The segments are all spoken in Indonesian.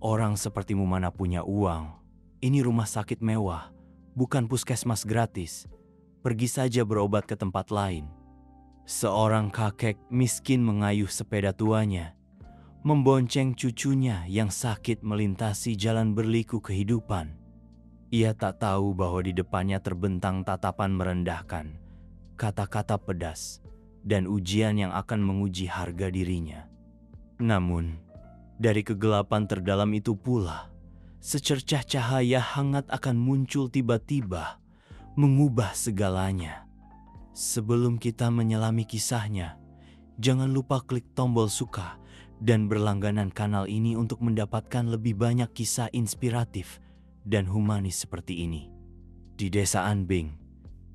Orang sepertimu mana punya uang? Ini rumah sakit mewah, bukan puskesmas gratis. Pergi saja berobat ke tempat lain. Seorang kakek miskin mengayuh sepeda tuanya, membonceng cucunya yang sakit melintasi jalan berliku kehidupan. Ia tak tahu bahwa di depannya terbentang tatapan merendahkan, kata-kata pedas, dan ujian yang akan menguji harga dirinya. Namun, dari kegelapan terdalam itu pula, secercah cahaya hangat akan muncul tiba-tiba, mengubah segalanya. Sebelum kita menyelami kisahnya, jangan lupa klik tombol suka dan berlangganan kanal ini untuk mendapatkan lebih banyak kisah inspiratif dan humanis seperti ini. Di Desa Anbing,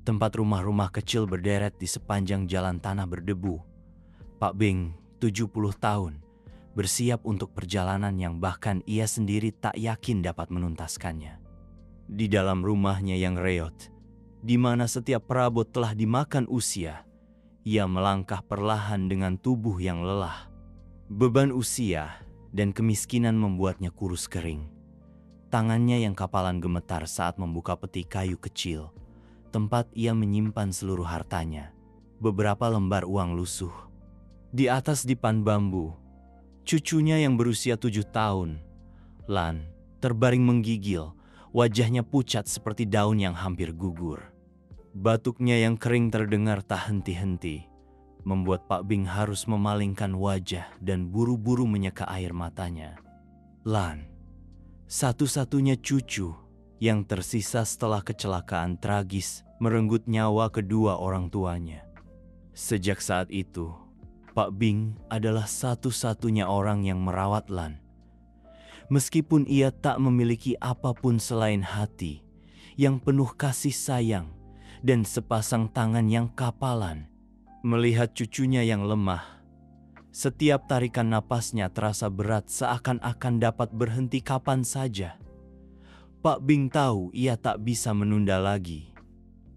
tempat rumah-rumah kecil berderet di sepanjang jalan tanah berdebu, Pak Bing, 70 tahun, bersiap untuk perjalanan yang bahkan ia sendiri tak yakin dapat menuntaskannya. Di dalam rumahnya yang reot, di mana setiap perabot telah dimakan usia, ia melangkah perlahan dengan tubuh yang lelah. Beban usia dan kemiskinan membuatnya kurus kering. Tangannya yang kapalan gemetar saat membuka peti kayu kecil, tempat ia menyimpan seluruh hartanya, beberapa lembar uang lusuh. Di atas dipan bambu, cucunya yang berusia 7 tahun, Lan, terbaring menggigil, wajahnya pucat seperti daun yang hampir gugur. Batuknya yang kering terdengar tak henti-henti, membuat Pak Bing harus memalingkan wajah dan buru-buru menyeka air matanya. Lan, satu-satunya cucu yang tersisa setelah kecelakaan tragis merenggut nyawa kedua orang tuanya. Sejak saat itu, Pak Bing adalah satu-satunya orang yang merawat Lan. Meskipun ia tak memiliki apapun selain hati yang penuh kasih sayang dan sepasang tangan yang kapalan. Melihat cucunya yang lemah, setiap tarikan napasnya terasa berat seakan-akan dapat berhenti kapan saja. Pak Bing tahu ia tak bisa menunda lagi.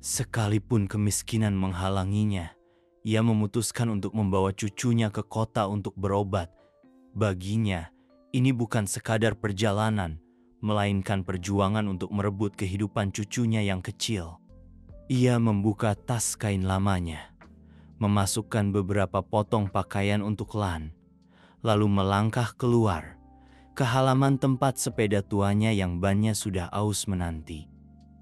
Sekalipun kemiskinan menghalanginya, ia memutuskan untuk membawa cucunya ke kota untuk berobat. Baginya, ini bukan sekadar perjalanan, melainkan perjuangan untuk merebut kehidupan cucunya yang kecil. Ia membuka tas kain lamanya, memasukkan beberapa potong pakaian untuk Lan, lalu melangkah keluar ke halaman tempat sepeda tuanya yang bannya sudah aus menanti.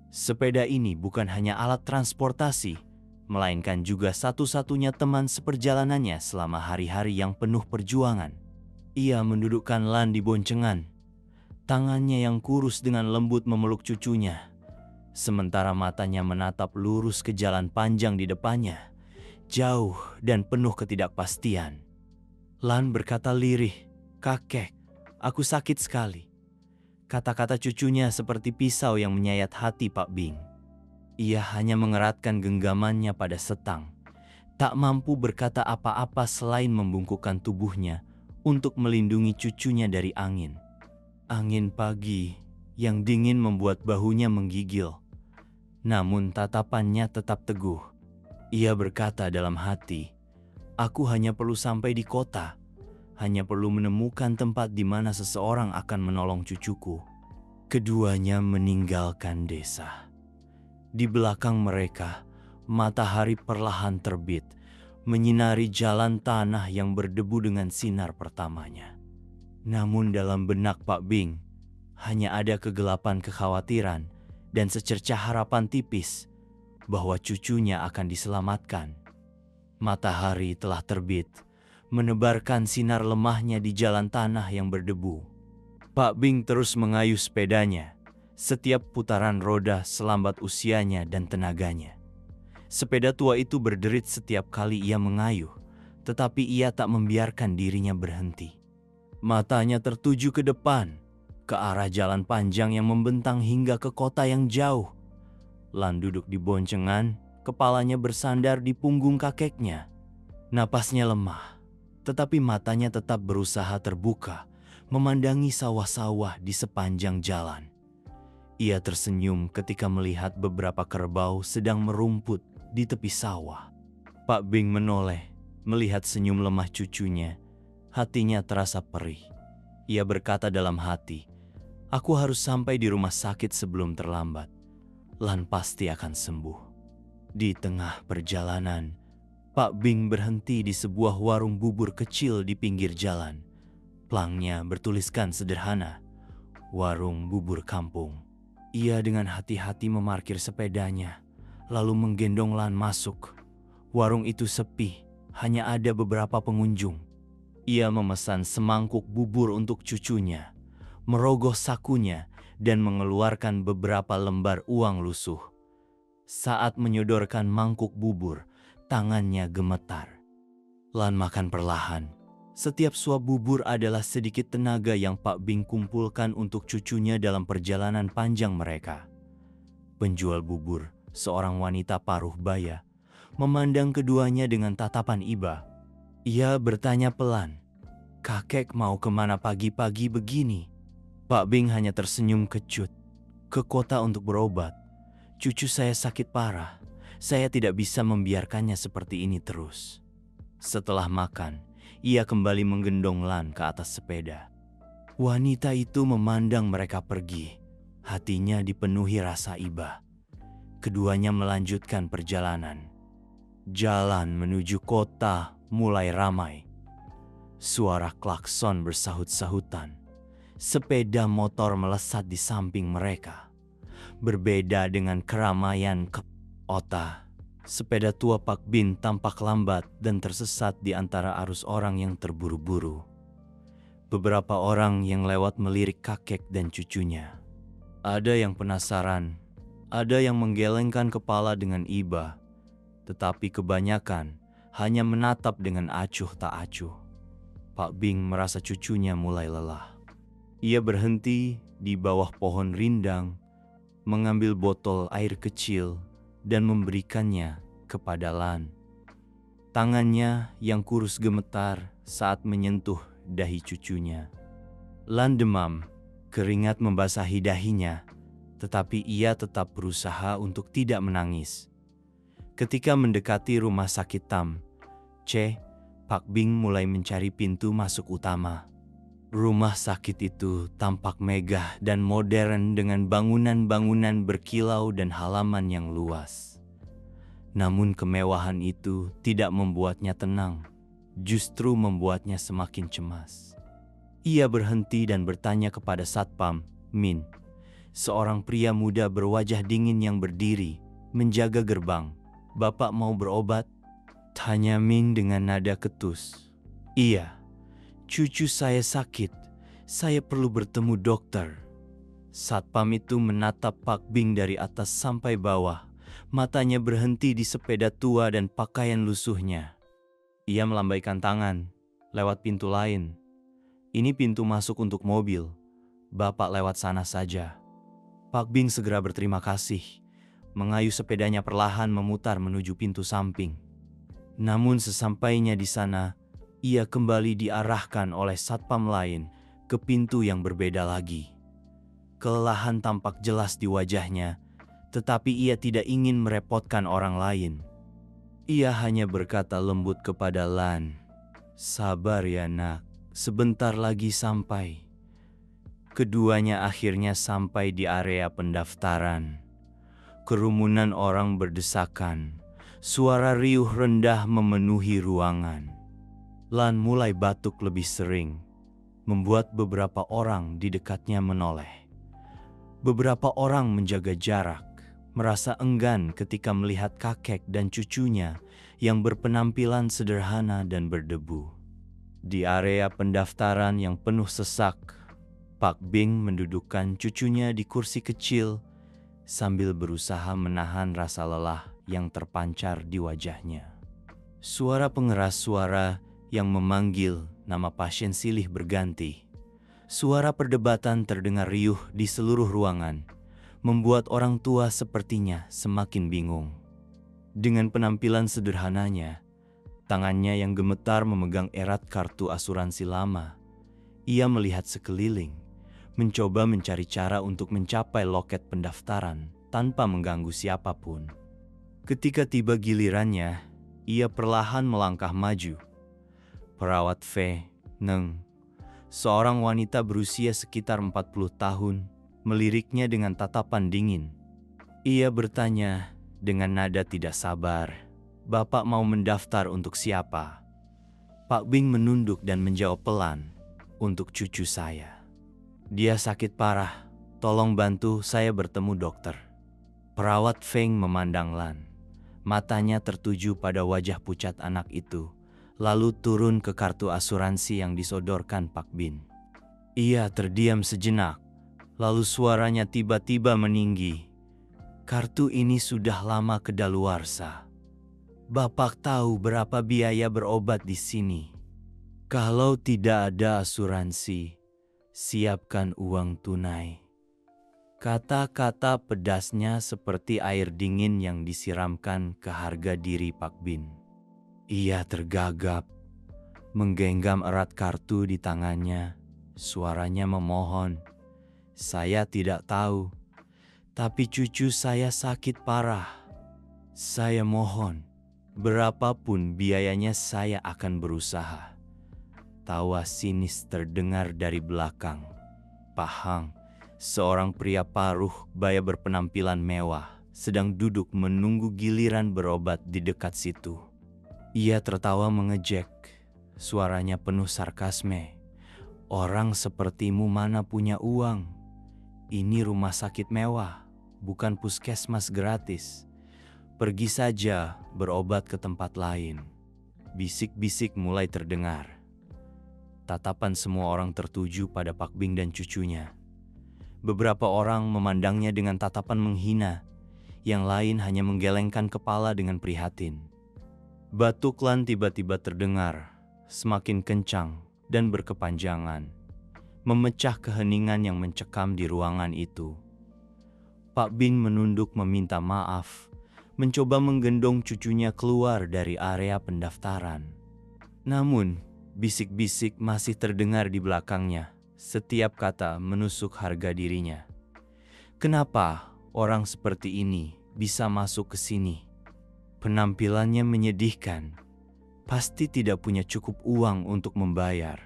Sepeda ini bukan hanya alat transportasi, melainkan juga satu-satunya teman seperjalanannya selama hari-hari yang penuh perjuangan. Ia mendudukkan Lan di boncengan, tangannya yang kurus dengan lembut memeluk cucunya, sementara matanya menatap lurus ke jalan panjang di depannya, jauh dan penuh ketidakpastian. Lan berkata lirih, "Kakek, aku sakit sekali." Kata-kata cucunya seperti pisau yang menyayat hati Pak Bing. Ia hanya mengeratkan genggamannya pada setang, tak mampu berkata apa-apa selain membungkukkan tubuhnya untuk melindungi cucunya dari angin. Angin pagi yang dingin membuat bahunya menggigil, namun tatapannya tetap teguh. Ia berkata dalam hati, "Aku hanya perlu sampai di kota, hanya perlu menemukan tempat di mana seseorang akan menolong cucuku." Keduanya meninggalkan desa. Di belakang mereka, matahari perlahan terbit, menyinari jalan tanah yang berdebu dengan sinar pertamanya. Namun dalam benak Pak Bing, hanya ada kegelapan kekhawatiran dan secercah harapan tipis bahwa cucunya akan diselamatkan. Matahari telah terbit, menebarkan sinar lemahnya di jalan tanah yang berdebu. Pak Bing terus mengayuh sepedanya, setiap putaran roda selambat usianya dan tenaganya. Sepeda tua itu berderit setiap kali ia mengayuh, tetapi ia tak membiarkan dirinya berhenti. Matanya tertuju ke depan, ke arah jalan panjang yang membentang hingga ke kota yang jauh. Lan duduk di boncengan, kepalanya bersandar di punggung kakeknya. Napasnya lemah, tetapi matanya tetap berusaha terbuka, memandangi sawah-sawah di sepanjang jalan. Ia tersenyum ketika melihat beberapa kerbau sedang merumput di tepi sawah. Pak Bing menoleh, melihat senyum lemah cucunya. Hatinya terasa perih. Ia berkata dalam hati, "Aku harus sampai di rumah sakit sebelum terlambat. Lan pasti akan sembuh." Di tengah perjalanan, Pak Bing berhenti di sebuah warung bubur kecil di pinggir jalan. Plangnya bertuliskan sederhana, "Warung Bubur Kampung." Ia dengan hati-hati memarkir sepedanya, lalu menggendong Lan masuk. Warung itu sepi, hanya ada beberapa pengunjung. Ia memesan semangkuk bubur untuk cucunya, merogoh sakunya, dan mengeluarkan beberapa lembar uang lusuh. Saat menyodorkan mangkuk bubur, tangannya gemetar. Lan makan perlahan. Setiap suap bubur adalah sedikit tenaga yang Pak Bing kumpulkan untuk cucunya dalam perjalanan panjang mereka. Penjual bubur, seorang wanita paruh baya, memandang keduanya dengan tatapan iba. Ia bertanya pelan, "Kakek mau kemana pagi-pagi begini?" Pak Bing hanya tersenyum kecut. "Ke kota untuk berobat. Cucu saya sakit parah. Saya tidak bisa membiarkannya seperti ini terus." Setelah makan, ia kembali menggendong Lan ke atas sepeda. Wanita itu memandang mereka pergi. Hatinya dipenuhi rasa iba. Keduanya melanjutkan perjalanan. Jalan menuju kota mulai ramai. Suara klakson bersahut-sahutan. Sepeda motor melesat di samping mereka. Berbeda dengan keramaian kota, sepeda tua Pak Bin tampak lambat dan tersesat di antara arus orang yang terburu-buru. Beberapa orang yang lewat melirik kakek dan cucunya. Ada yang penasaran, ada yang menggelengkan kepala dengan iba, tetapi kebanyakan hanya menatap dengan acuh tak acuh. Pak Bing merasa cucunya mulai lelah. Ia berhenti di bawah pohon rindang, mengambil botol air kecil dan memberikannya kepada Lan. Tangannya yang kurus gemetar saat menyentuh dahi cucunya. Lan demam, keringat membasahi dahinya, tetapi ia tetap berusaha untuk tidak menangis. Ketika mendekati rumah sakit Tam, Pak Bing mulai mencari pintu masuk utama. Rumah sakit itu tampak megah dan modern dengan bangunan-bangunan berkilau dan halaman yang luas. Namun kemewahan itu tidak membuatnya tenang, justru membuatnya semakin cemas. Ia berhenti dan bertanya kepada Satpam, Min, seorang pria muda berwajah dingin yang berdiri, menjaga gerbang. "Bapak mau berobat?" tanya Min dengan nada ketus. "Iya. Cucu saya sakit, saya perlu bertemu dokter." Satpam itu menatap Pak Bing dari atas sampai bawah. Matanya berhenti di sepeda tua dan pakaian lusuhnya. Ia melambaikan tangan, "Lewat pintu lain. Ini pintu masuk untuk mobil. Bapak lewat sana saja." Pak Bing segera berterima kasih, mengayuh sepedanya perlahan memutar menuju pintu samping. Namun sesampainya di sana, ia kembali diarahkan oleh satpam lain ke pintu yang berbeda lagi. Kelelahan tampak jelas di wajahnya, tetapi ia tidak ingin merepotkan orang lain. Ia hanya berkata lembut kepada Lan, "Sabar ya nak, sebentar lagi sampai." Keduanya akhirnya sampai di area pendaftaran. Kerumunan orang berdesakan, suara riuh rendah memenuhi ruangan. Lan mulai batuk lebih sering, membuat beberapa orang di dekatnya menoleh. Beberapa orang menjaga jarak, merasa enggan ketika melihat kakek dan cucunya yang berpenampilan sederhana dan berdebu. Di area pendaftaran yang penuh sesak, Pak Bing mendudukkan cucunya di kursi kecil sambil berusaha menahan rasa lelah yang terpancar di wajahnya. Suara pengeras suara yang memanggil nama pasien silih berganti. Suara perdebatan terdengar riuh di seluruh ruangan, membuat orang tua sepertinya semakin bingung. Dengan penampilan sederhananya, tangannya yang gemetar memegang erat kartu asuransi lama, ia melihat sekeliling, mencoba mencari cara untuk mencapai loket pendaftaran tanpa mengganggu siapapun. Ketika tiba gilirannya, ia perlahan melangkah maju. Perawat Neng Seorang wanita berusia sekitar 40 tahun meliriknya dengan tatapan dingin. Ia bertanya dengan nada tidak sabar, "Bapak mau mendaftar untuk siapa?" Pak Bing menunduk dan menjawab pelan, "Untuk cucu saya. Dia sakit parah, tolong bantu saya bertemu dokter." Perawat Feng memandang Lan. Matanya tertuju pada wajah pucat anak itu, lalu turun ke kartu asuransi yang disodorkan Pak Bin. Ia terdiam sejenak, lalu suaranya tiba-tiba meninggi. "Kartu ini sudah lama kedaluarsa. Bapak tahu berapa biaya berobat di sini. Kalau tidak ada asuransi, siapkan uang tunai." Kata-kata pedasnya seperti air dingin yang disiramkan ke harga diri Pak Bin. Ia tergagap, menggenggam erat kartu di tangannya. Suaranya memohon, "Saya tidak tahu, tapi cucu saya sakit parah. Saya mohon, berapapun biayanya saya akan berusaha." Tawa sinis terdengar dari belakang. Pak Hang, seorang pria paruh baya berpenampilan mewah, sedang duduk menunggu giliran berobat di dekat situ. Ia tertawa mengejek, suaranya penuh sarkasme. "Orang sepertimu mana punya uang? Ini rumah sakit mewah, bukan puskesmas gratis. Pergi saja berobat ke tempat lain." Bisik-bisik mulai terdengar. Tatapan semua orang tertuju pada Pak Bing dan cucunya. Beberapa orang memandangnya dengan tatapan menghina, yang lain hanya menggelengkan kepala dengan prihatin. Batuk Lan tiba-tiba terdengar, semakin kencang dan berkepanjangan, memecah keheningan yang mencekam di ruangan itu. Pak Bing menunduk meminta maaf, mencoba menggendong cucunya keluar dari area pendaftaran. Namun, bisik-bisik masih terdengar di belakangnya. Setiap kata menusuk harga dirinya. Kenapa orang seperti ini bisa masuk ke sini? Penampilannya menyedihkan. Pasti tidak punya cukup uang untuk membayar.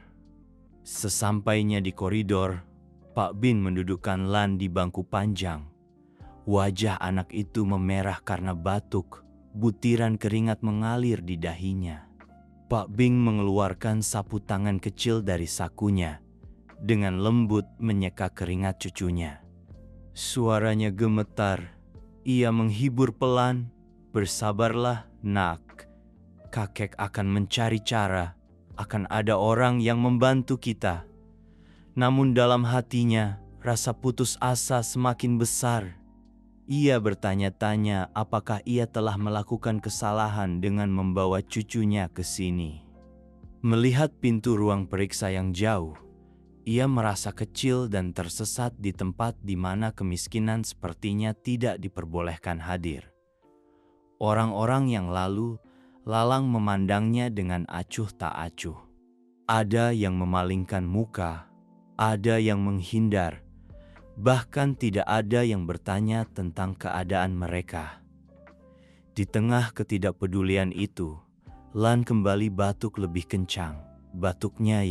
Sesampainya di koridor, Pak Bin mendudukkan Lan di bangku panjang. Wajah anak itu memerah karena batuk, butiran keringat mengalir di dahinya. Pak Bing mengeluarkan sapu tangan kecil dari sakunya, dengan lembut menyeka keringat cucunya. Suaranya gemetar, ia menghibur pelan, "Bersabarlah, nak. Kakek akan mencari cara, akan ada orang yang membantu kita." Namun dalam hatinya, rasa putus asa semakin besar. Ia bertanya-tanya apakah ia telah melakukan kesalahan dengan membawa cucunya ke sini. Melihat pintu ruang periksa yang jauh, ia merasa kecil dan tersesat di tempat di mana kemiskinan sepertinya tidak diperbolehkan hadir. Orang-orang yang lalu lalang memandangnya dengan acuh tak acuh. Ada yang memalingkan muka, ada yang menghindar, bahkan tidak ada yang bertanya tentang keadaan mereka. Di tengah ketidakpedulian itu, Lan kembali batuk lebih kencang. Batuknya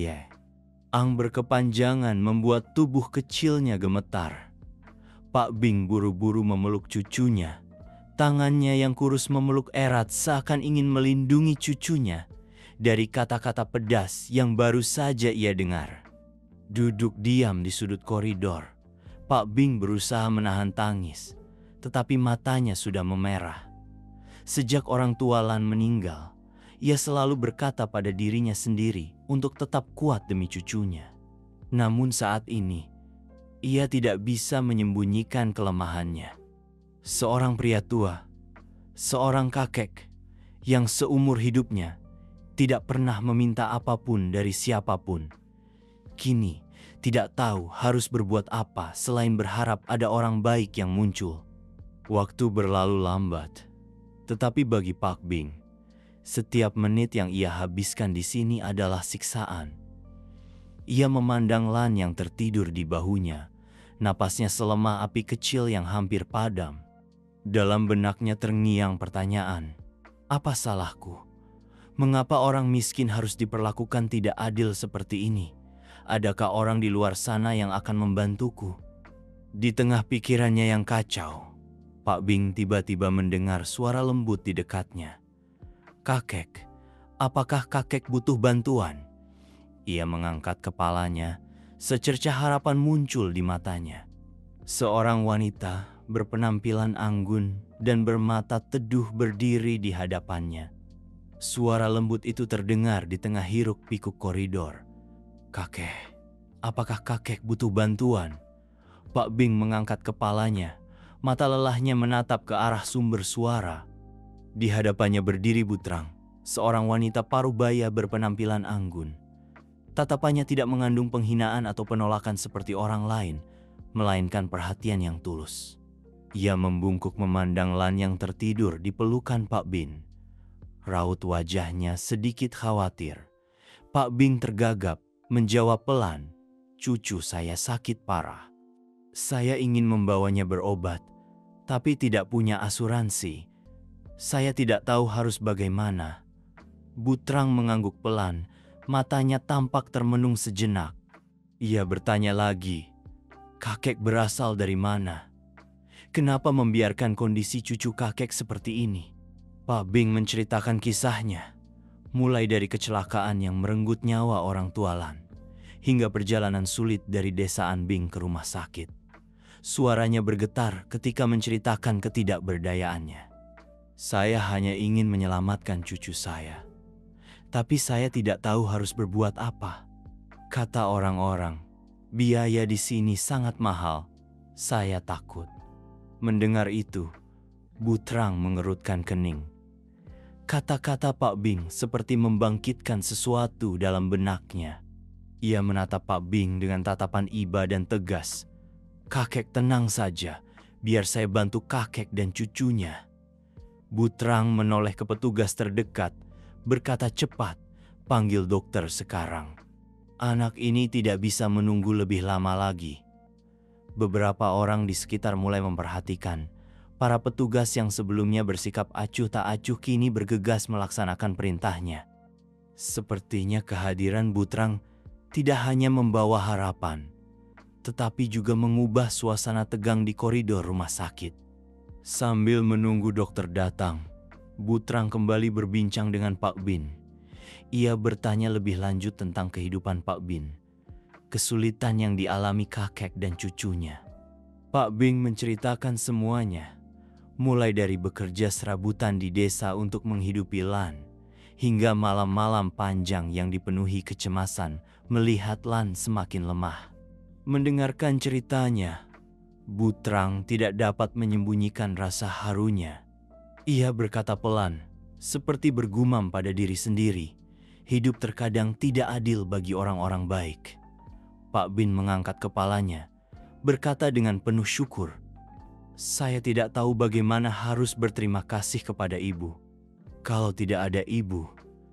ang berkepanjangan membuat tubuh kecilnya gemetar. Pak Bing buru-buru memeluk cucunya. Tangannya yang kurus memeluk erat seakan ingin melindungi cucunya dari kata-kata pedas yang baru saja ia dengar. Duduk diam di sudut koridor, Pak Bing berusaha menahan tangis, tetapi matanya sudah memerah. Sejak orang tua Lan meninggal, ia selalu berkata pada dirinya sendiri untuk tetap kuat demi cucunya. Namun saat ini, ia tidak bisa menyembunyikan kelemahannya. Seorang pria tua, seorang kakek yang seumur hidupnya tidak pernah meminta apapun dari siapapun, kini tidak tahu harus berbuat apa selain berharap ada orang baik yang muncul. Waktu berlalu lambat, tetapi bagi Pak Bing, setiap menit yang ia habiskan di sini adalah siksaan. Ia memandang Lan yang tertidur di bahunya, napasnya selemah api kecil yang hampir padam. Dalam benaknya terngiang pertanyaan, apa salahku? Mengapa orang miskin harus diperlakukan tidak adil seperti ini? adakah orang di luar sana yang akan membantuku? Di tengah pikirannya yang kacau, Pak Bing tiba-tiba mendengar suara lembut di dekatnya. "Kakek, apakah kakek butuh bantuan?" Ia mengangkat kepalanya, secercah harapan muncul di matanya. Seorang wanita berpenampilan anggun dan bermata teduh berdiri di hadapannya. Suara lembut itu terdengar di tengah hiruk-pikuk koridor. "Kakek, apakah kakek butuh bantuan?" Pak Bing mengangkat kepalanya, mata lelahnya menatap ke arah sumber suara. Di hadapannya berdiri Butrang, seorang wanita parubaya berpenampilan anggun. Tatapannya tidak mengandung penghinaan atau penolakan seperti orang lain, melainkan perhatian yang tulus. Ia membungkuk memandang Lan yang tertidur di pelukan Pak Bin. Raut wajahnya sedikit khawatir. Pak Bing tergagap, menjawab pelan, "Cucu saya sakit parah. Saya ingin membawanya berobat, tapi tidak punya asuransi. Saya tidak tahu harus bagaimana." Butrang mengangguk pelan, matanya tampak termenung sejenak. Ia bertanya lagi, "Kakek berasal dari mana? Kenapa membiarkan kondisi cucu kakek seperti ini?" Pak Bing menceritakan kisahnya, mulai dari kecelakaan yang merenggut nyawa orang tua Lan, hingga perjalanan sulit dari desa Anbing ke rumah sakit. Suaranya bergetar ketika menceritakan ketidakberdayaannya. "Saya hanya ingin menyelamatkan cucu saya, tapi saya tidak tahu harus berbuat apa. Kata orang-orang, biaya di sini sangat mahal. Saya takut." Mendengar itu, Butrang mengerutkan kening. Kata-kata Pak Bing seperti membangkitkan sesuatu dalam benaknya. Ia menatap Pak Bing dengan tatapan iba dan tegas. "Kakek tenang saja, biar saya bantu kakek dan cucunya." Butrang menoleh ke petugas terdekat, berkata cepat, "Panggil dokter sekarang. Anak ini tidak bisa menunggu lebih lama lagi." Beberapa orang di sekitar mulai memperhatikan. Para petugas yang sebelumnya bersikap acuh tak acuh kini bergegas melaksanakan perintahnya. Sepertinya kehadiran Butrang tidak hanya membawa harapan, tetapi juga mengubah suasana tegang di koridor rumah sakit. Sambil menunggu dokter datang, Butrang kembali berbincang dengan Pak Bin. Ia bertanya lebih lanjut tentang kehidupan Pak Bin, kesulitan yang dialami kakek dan cucunya. Pak Bing menceritakan semuanya, mulai dari bekerja serabutan di desa untuk menghidupi Lan, hingga malam-malam panjang yang dipenuhi kecemasan melihat Lan semakin lemah. Mendengarkan ceritanya, Butrang tidak dapat menyembunyikan rasa harunya. Ia berkata pelan, seperti bergumam pada diri sendiri, "Hidup terkadang tidak adil bagi orang-orang baik." Pak Bin mengangkat kepalanya, berkata dengan penuh syukur, "Saya tidak tahu bagaimana harus berterima kasih kepada ibu. Kalau tidak ada ibu,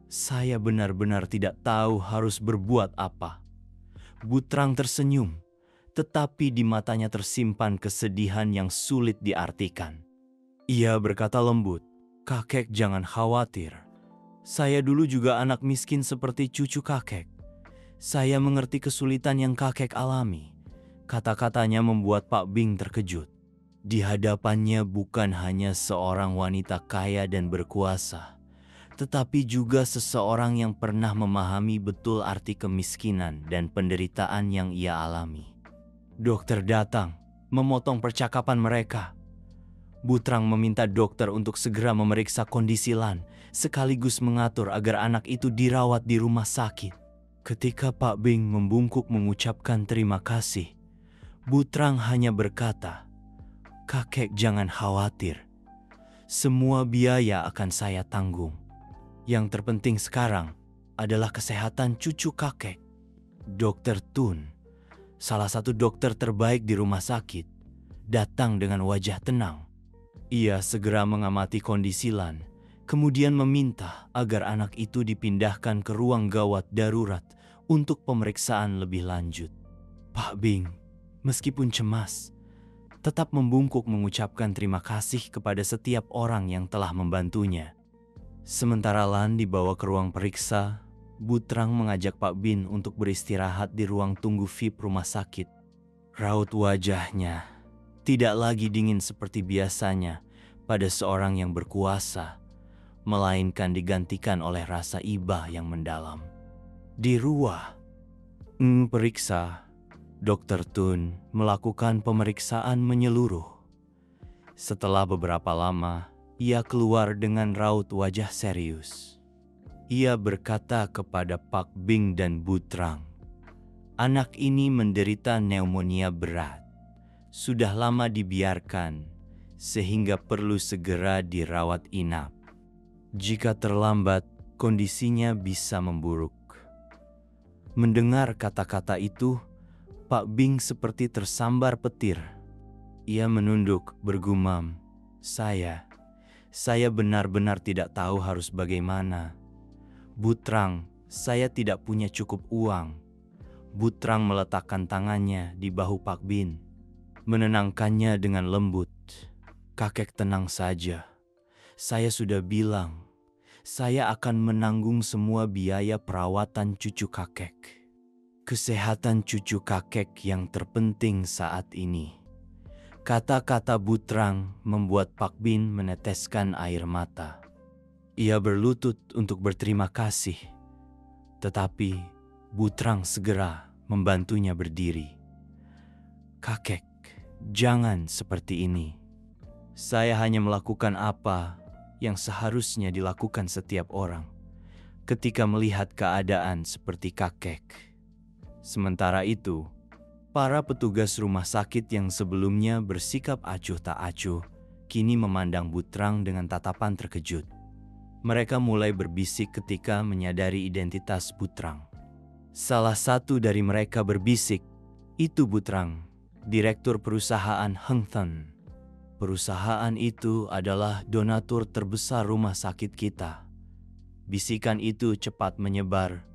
saya benar-benar tidak tahu harus berbuat apa." Butrang tersenyum, tetapi di matanya tersimpan kesedihan yang sulit diartikan. Ia berkata lembut, "Kakek jangan khawatir. Saya dulu juga anak miskin seperti cucu kakek. Saya mengerti kesulitan yang kakek alami." Kata-katanya membuat Pak Bing terkejut. Di hadapannya bukan hanya seorang wanita kaya dan berkuasa, tetapi juga seseorang yang pernah memahami betul arti kemiskinan dan penderitaan yang ia alami. Dokter datang, memotong percakapan mereka. Butrang meminta dokter untuk segera memeriksa kondisi Lan, sekaligus mengatur agar anak itu dirawat di rumah sakit. Ketika Pak Bing membungkuk mengucapkan terima kasih, Butrang hanya berkata, "Kakek jangan khawatir. Semua biaya akan saya tanggung. Yang terpenting sekarang adalah kesehatan cucu kakek." Dokter Tun, salah satu dokter terbaik di rumah sakit, datang dengan wajah tenang. Ia segera mengamati kondisi Lan, kemudian meminta agar anak itu dipindahkan ke ruang gawat darurat untuk pemeriksaan lebih lanjut. Pak Bing, meskipun cemas, tetap membungkuk mengucapkan terima kasih kepada setiap orang yang telah membantunya. Sementara Lan dibawa ke ruang periksa, Butrang mengajak Pak Bin untuk beristirahat di ruang tunggu VIP rumah sakit. Raut wajahnya tidak lagi dingin seperti biasanya pada seorang yang berkuasa, melainkan digantikan oleh rasa iba yang mendalam. Di ruang periksa, Dr. Tun melakukan pemeriksaan menyeluruh. Setelah beberapa lama, ia keluar dengan raut wajah serius. Ia berkata kepada Pak Bing dan Butrang, "Anak ini menderita pneumonia berat. Sudah lama dibiarkan, sehingga perlu segera dirawat inap. Jika terlambat, kondisinya bisa memburuk." Mendengar kata-kata itu, Pak Bing seperti tersambar petir. Ia menunduk bergumam, Saya benar-benar tidak tahu harus bagaimana. Butrang, saya tidak punya cukup uang." Butrang meletakkan tangannya di bahu Pak Bin, menenangkannya dengan lembut. "Kakek tenang saja. Saya sudah bilang, saya akan menanggung semua biaya perawatan cucu kakek. Kesehatan cucu kakek yang terpenting saat ini." Kata-kata Butrang membuat Pak Bin meneteskan air mata. Ia berlutut untuk berterima kasih, tetapi Butrang segera membantunya berdiri. "Kakek, jangan seperti ini. Saya hanya melakukan apa yang seharusnya dilakukan setiap orang ketika melihat keadaan seperti kakek." Sementara itu, para petugas rumah sakit yang sebelumnya bersikap acuh tak acuh, kini memandang Butrang dengan tatapan terkejut. Mereka mulai berbisik ketika menyadari identitas Butrang. Salah satu dari mereka berbisik, "Itu Butrang, direktur perusahaan Heng Thun. Perusahaan itu adalah donatur terbesar rumah sakit kita." Bisikan itu cepat menyebar,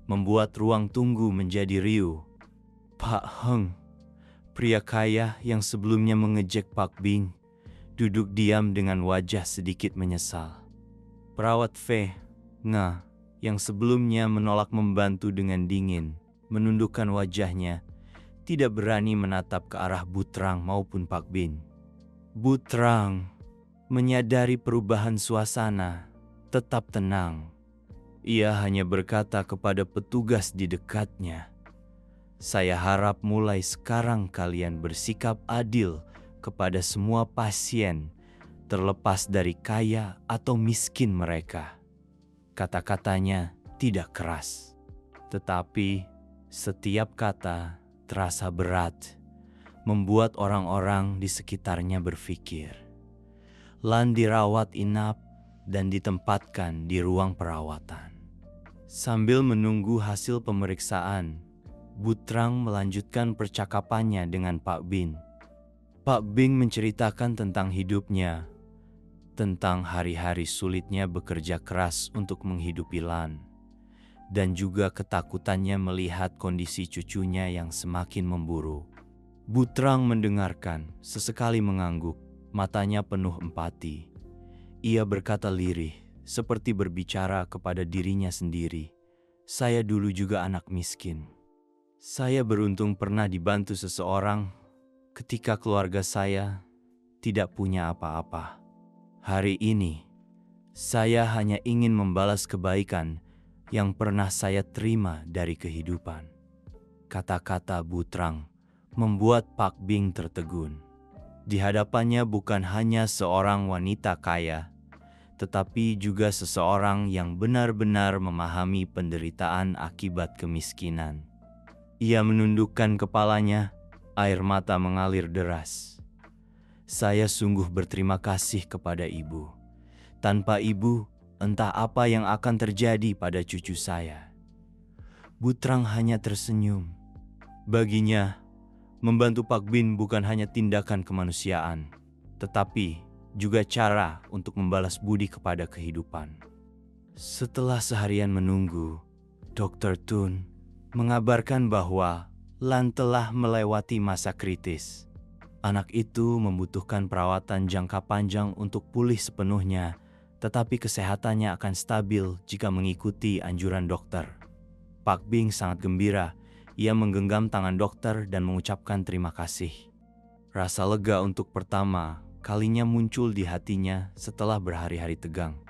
membuat ruang tunggu menjadi riuh. Pak Heng, pria kaya yang sebelumnya mengejek Pak Bing, duduk diam dengan wajah sedikit menyesal. Perawat Fei Nga yang sebelumnya menolak membantu dengan dingin, menundukkan wajahnya, tidak berani menatap ke arah Butrang maupun Pak Bin. Butrang menyadari perubahan suasana, tetap tenang. Ia hanya berkata kepada petugas di dekatnya, "Saya harap mulai sekarang kalian bersikap adil kepada semua pasien, terlepas dari kaya atau miskin mereka." Kata-katanya tidak keras, tetapi setiap kata terasa berat, membuat orang-orang di sekitarnya berpikir. Lan dirawat inap dan ditempatkan di ruang perawatan. Sambil menunggu hasil pemeriksaan, Butrang melanjutkan percakapannya dengan Pak Bin. Pak Bing menceritakan tentang hidupnya, tentang hari-hari sulitnya bekerja keras untuk menghidupi Lan, dan juga ketakutannya melihat kondisi cucunya yang semakin memburuk. Butrang mendengarkan, sesekali mengangguk, matanya penuh empati. Ia berkata lirih, seperti berbicara kepada dirinya sendiri, "Saya dulu juga anak miskin. Saya beruntung pernah dibantu seseorang ketika keluarga saya tidak punya apa-apa. Hari ini, saya hanya ingin membalas kebaikan yang pernah saya terima dari kehidupan." Kata-kata Butrang membuat Pak Bing tertegun. Di hadapannya bukan hanya seorang wanita kaya, tetapi juga seseorang yang benar-benar memahami penderitaan akibat kemiskinan. Ia menundukkan kepalanya, air mata mengalir deras. "Saya sungguh berterima kasih kepada ibu. Tanpa ibu, entah apa yang akan terjadi pada cucu saya." Butrang hanya tersenyum. Baginya, membantu Pak Bin bukan hanya tindakan kemanusiaan, tetapi juga cara untuk membalas budi kepada kehidupan. Setelah seharian menunggu, Dr. Tun mengabarkan bahwa Lan telah melewati masa kritis. Anak itu membutuhkan perawatan jangka panjang untuk pulih sepenuhnya tetapi kesehatannya akan stabil jika mengikuti anjuran dokter. Pak Bing sangat gembira. Ia menggenggam tangan dokter dan mengucapkan terima kasih. Rasa lega untuk pertama kalinya muncul di hatinya setelah berhari-hari tegang.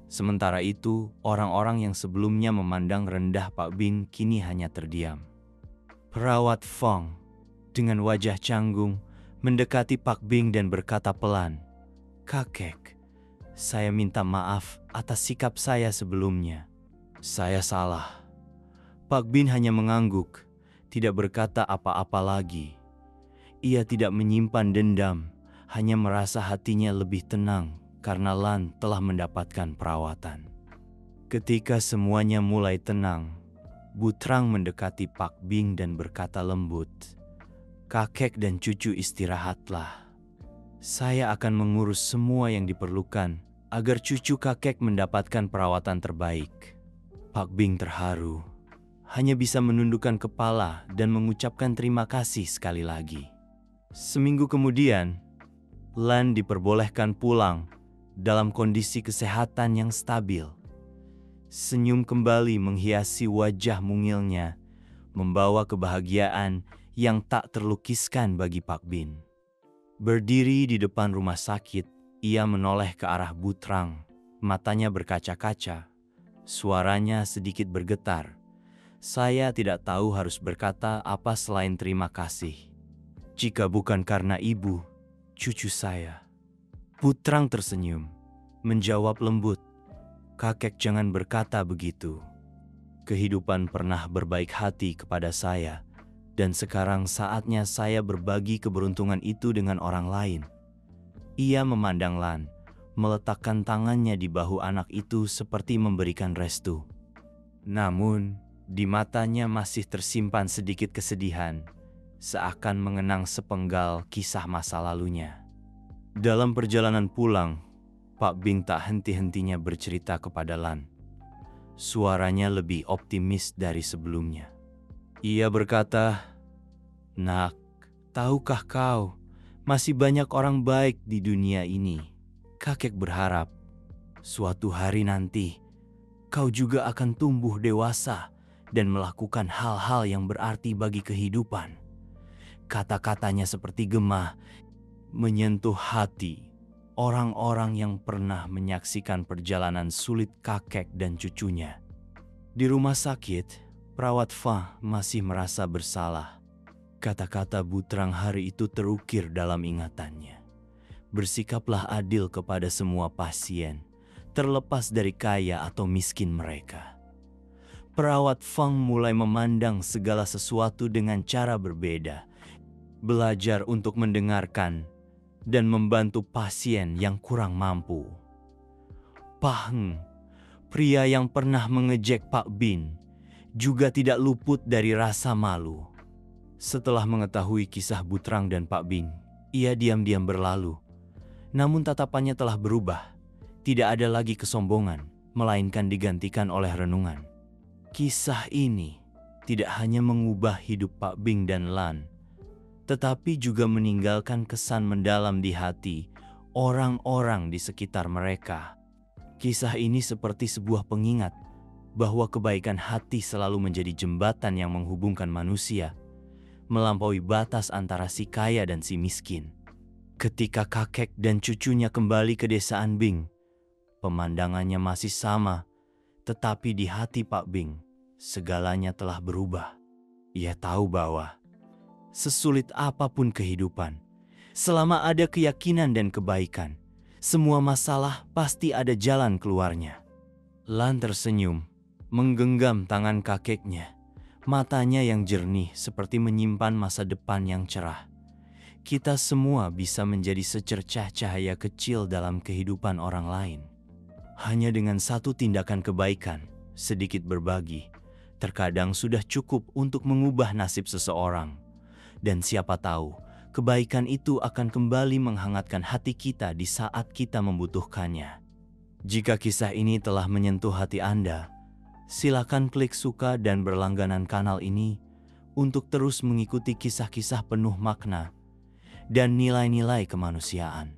Sementara itu, orang-orang yang sebelumnya memandang rendah Pak Bing kini hanya terdiam. Perawat Fong dengan wajah canggung mendekati Pak Bing dan berkata pelan, "Kakek, saya minta maaf atas sikap saya sebelumnya. Saya salah." Pak Bing hanya mengangguk, tidak berkata apa-apa lagi. Ia tidak menyimpan dendam, hanya merasa hatinya lebih tenang karena Lan telah mendapatkan perawatan. Ketika semuanya mulai tenang, Butrang mendekati Pak Bing dan berkata lembut, "Kakek dan cucu istirahatlah. Saya akan mengurus semua yang diperlukan agar cucu kakek mendapatkan perawatan terbaik." Pak Bing terharu, hanya bisa menundukkan kepala dan mengucapkan terima kasih sekali lagi. Seminggu kemudian, Lan diperbolehkan pulang dalam kondisi kesehatan yang stabil. Senyum kembali menghiasi wajah mungilnya, membawa kebahagiaan yang tak terlukiskan bagi Pak Bing. Berdiri di depan rumah sakit, ia menoleh ke arah Butrang. Matanya berkaca-kaca, suaranya sedikit bergetar. "Saya tidak tahu harus berkata apa selain terima kasih. Jika bukan karena ibu, cucu saya." Butrang tersenyum, menjawab lembut, "Kakek jangan berkata begitu. Kehidupan pernah berbaik hati kepada saya, dan sekarang saatnya saya berbagi keberuntungan itu dengan orang lain." Ia memandang Lan, meletakkan tangannya di bahu anak itu seperti memberikan restu. Namun, di matanya masih tersimpan sedikit kesedihan, seakan mengenang sepenggal kisah masa lalunya. Dalam perjalanan pulang, Pak Bing tak henti-hentinya bercerita kepada Lan. Suaranya lebih optimis dari sebelumnya. Ia berkata, "Nak, tahukah kau, masih banyak orang baik di dunia ini. Kakek berharap suatu hari nanti kau juga akan tumbuh dewasa dan melakukan hal-hal yang berarti bagi kehidupan." Kata-katanya seperti gema, menyentuh hati orang-orang yang pernah menyaksikan perjalanan sulit kakek dan cucunya. Di rumah sakit, perawat Fa masih merasa bersalah. Kata-kata Butrang hari itu terukir dalam ingatannya. "Bersikaplah adil kepada semua pasien, terlepas dari kaya atau miskin mereka." Perawat Fang mulai memandang segala sesuatu dengan cara berbeda, belajar untuk mendengarkan dan membantu pasien yang kurang mampu. Paheng, pria yang pernah mengejek Pak Bin, juga tidak luput dari rasa malu. Setelah mengetahui kisah Butrang dan Pak Bin, ia diam-diam berlalu. Namun tatapannya telah berubah. Tidak ada lagi kesombongan, melainkan digantikan oleh renungan. Kisah ini tidak hanya mengubah hidup Pak Bing dan Lan, tetapi juga meninggalkan kesan mendalam di hati orang-orang di sekitar mereka. Kisah ini seperti sebuah pengingat bahwa kebaikan hati selalu menjadi jembatan yang menghubungkan manusia, melampaui batas antara si kaya dan si miskin. Ketika kakek dan cucunya kembali ke desaan Bing, pemandangannya masih sama, tetapi di hati Pak Bing, segalanya telah berubah. Ia tahu bahwa sesulit apapun kehidupan, selama ada keyakinan dan kebaikan, semua masalah pasti ada jalan keluarnya. Lan tersenyum, menggenggam tangan kakeknya. Matanya yang jernih seperti menyimpan masa depan yang cerah. Kita semua bisa menjadi secercah cahaya kecil dalam kehidupan orang lain. Hanya dengan satu tindakan kebaikan, sedikit berbagi, terkadang sudah cukup untuk mengubah nasib seseorang. Dan siapa tahu, kebaikan itu akan kembali menghangatkan hati kita di saat kita membutuhkannya. Jika kisah ini telah menyentuh hati Anda, silakan klik suka dan berlangganan kanal ini untuk terus mengikuti kisah-kisah penuh makna dan nilai-nilai kemanusiaan.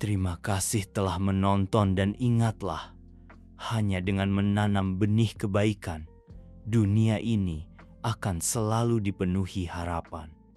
Terima kasih telah menonton dan ingatlah, hanya dengan menanam benih kebaikan, dunia ini akan selalu dipenuhi harapan.